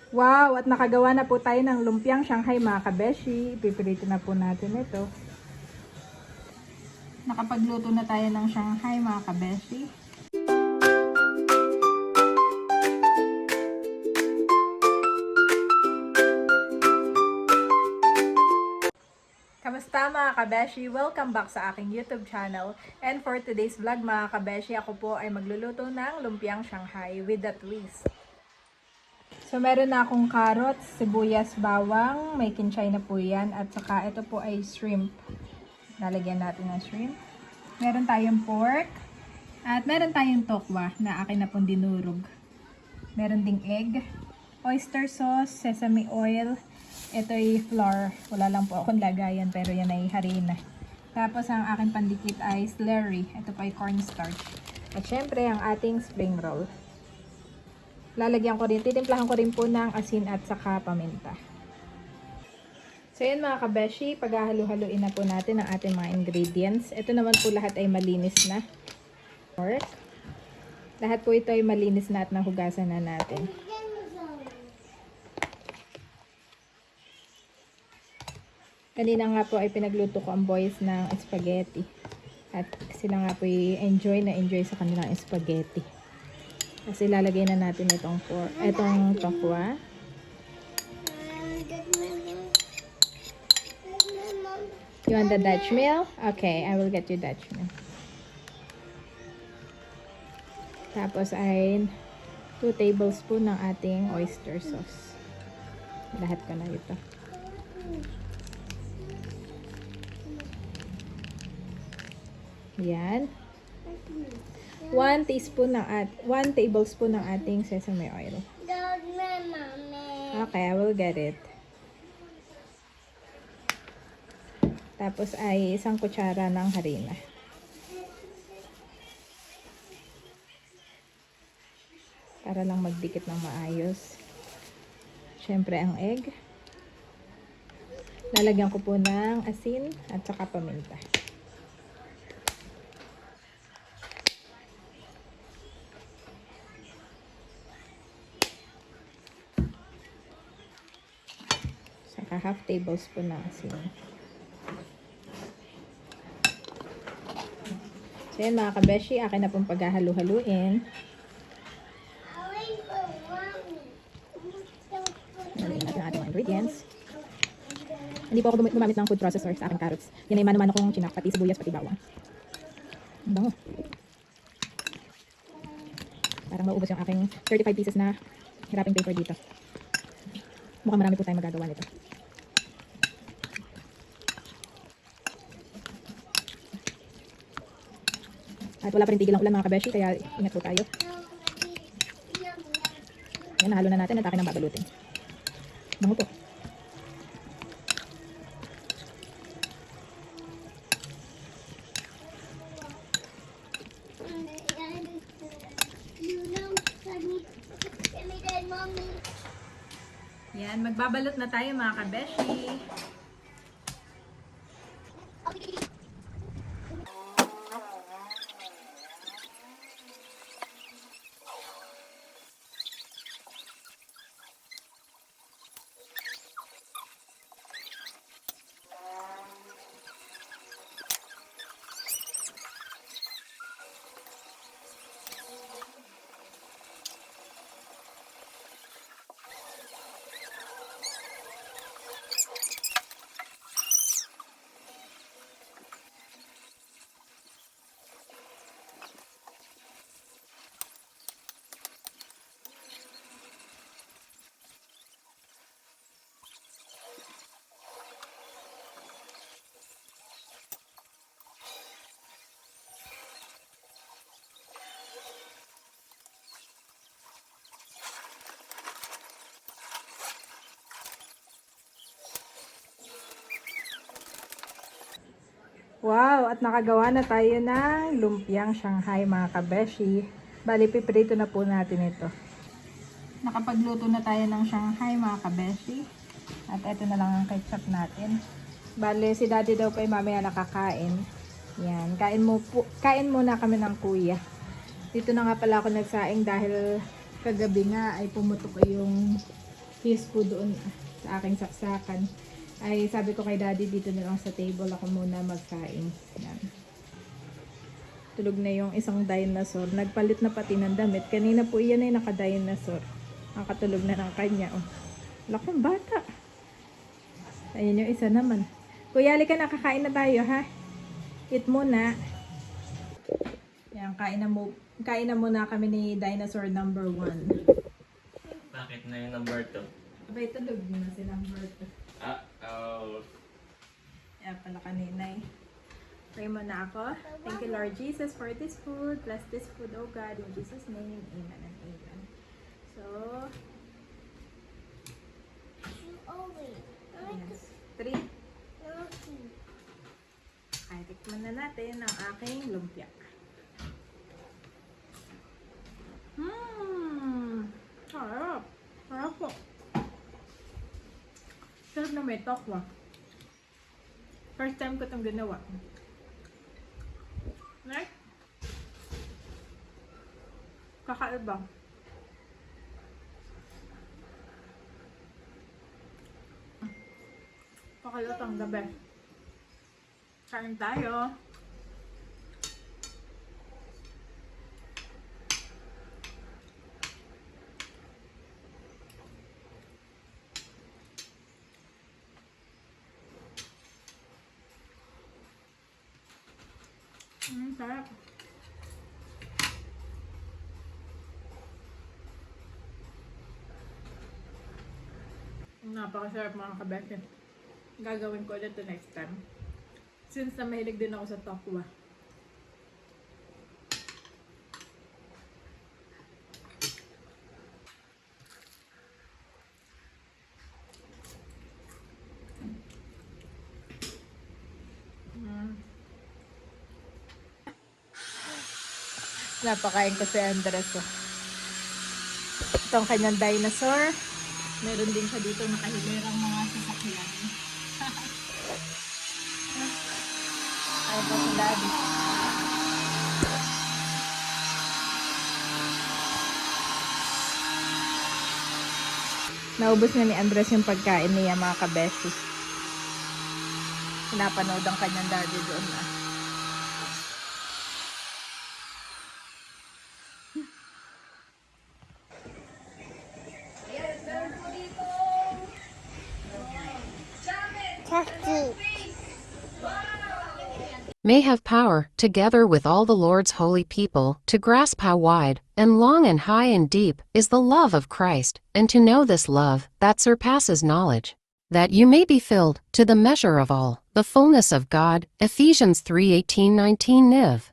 Wow! At nakagawa na po tayo ng lumpiang Shanghai mga kabeshi. Ipipirito na po natin ito. Nakapagluto na tayo ng Shanghai mga kabeshi. Kamusta mga kabeshi? Welcome back sa aking YouTube channel. And for today's vlog mga kabeshi, ako po ay magluluto ng lumpiang Shanghai with a twist. So meron na akong carrots, sibuyas, bawang, may kinchay na po yan, at saka ito po ay shrimp. Lalagyan natin ng shrimp. Meron tayong pork, at meron tayong tokwa na akin na pong dinurog. Meron ding egg, oyster sauce, sesame oil, ito ay flour, wala lang po akong lagayan pero yan ay harina. Tapos ang aking pandikit ay slurry, ito pa ay cornstarch. At syempre ang ating spring roll. Lalagyan ko rin, titimplahan ko rin po ng asin at saka paminta. So yun mga kabeshi, paghahalo-haluin na po natin ang ating mga ingredients. Ito naman po lahat ay malinis na. Lahat po ito ay malinis na at nahugasan na natin. Kanina nga po ay pinagluto ko ang boys ng spaghetti. At sila nga po enjoy na enjoy sa kanilang spaghetti. Kasi lalagay na natin itong tokwa. You want the Dutch meal? Okay, I will get you Dutch meal. Tapos ay 2 tablespoon ng ating oyster sauce. Lahat ko na ito. Yan. 1 tablespoon ng ating sesame oil. Okay, I will get it. Tapos ay 1 kutsara ng harina. Para lang magdikit ng maayos. Siyempre ang egg. Lalagyan ko po ng asin at saka paminta. Saka 1/2 tablespoon ng asin. So yan mga kabeshi, akin na pong paghahalu-haluin. Nalagyan natin ang ating mga ingredients. Hindi po ako gumamit ng food processor sa aking carrots. Yan ay mano-mano kong chinak, pati sibuyas, pati bawang. Ang bango. Parang maubos yung aking 35 pieces na wrapping paper dito. Mukhang marami po tayong magagawa nito. At wala pa rin tigil ang ulan mga kabeshi, kaya ingat po tayo. Yan, nahalo na natin at akin ang babalutin. Bango po. Yan, magbabalot na tayo mga kabeshi. Wow! At nakagawa na tayo ng lumpiang Shanghai mga kabeshi. Bali, piprito na po natin ito. Nakapagluto na tayo ng Shanghai mga kabeshi. At ito na lang ang ketchup natin. Bali, si daddy daw pa mamaya nakakain. Yan, kain muna kami ng kuya. Dito na nga pala ako nagsaing dahil kagabi nga ay pumutok yung his food doon sa aking saksakan. Ay sabi ko kay daddy dito na lang sa table ako muna magkain. Yan. Tulog na yung isang dinosaur. Nagpalit na pati ng damit. Kanina po iyan ay naka-dinosaur. Nakatulog na ng kanya. Oh. Lakong bata. Ayun yung isa naman. Kuya, halika na, kakain na tayo, ha? Eat muna. Yan, kain na muna kami ni dinosaur number 1. Bakit na yung number 2? Abay, tulog na si number 2. Oh. Yan pala kaninay. Pray mo na ako. Thank you, Lord Jesus, for this food. Bless this food, oh God, in Jesus' name. Amen and amen. So, yes. 3. Ay, tikman na natin ang aking lumpia. Sarap. Sarap po. Sarap na may tokwa. First time ko itong ginawa. Right? Kakaiba. Pakalutang the best. Kain tayo. Sarap. Napakasarap mga kabete. Gagawin ko ulit the next time. Since na mahilig din ako sa tokwa. Napakain ko si Andres. Itong kanyang dinosaur. Meron din siya dito nakahilirang mga sasakyan. Ay po si Daddy. Naubos na ni Andres yung pagkain niya mga kabesi. Pinapanood ang kanyang daddy doon na. May have power, together with all the Lord's holy people, to grasp how wide, and long and high and deep, is the love of Christ, and to know this love, that surpasses knowledge. That you may be filled, to the measure of all, the fullness of God. Ephesians 3:18-19 Niv.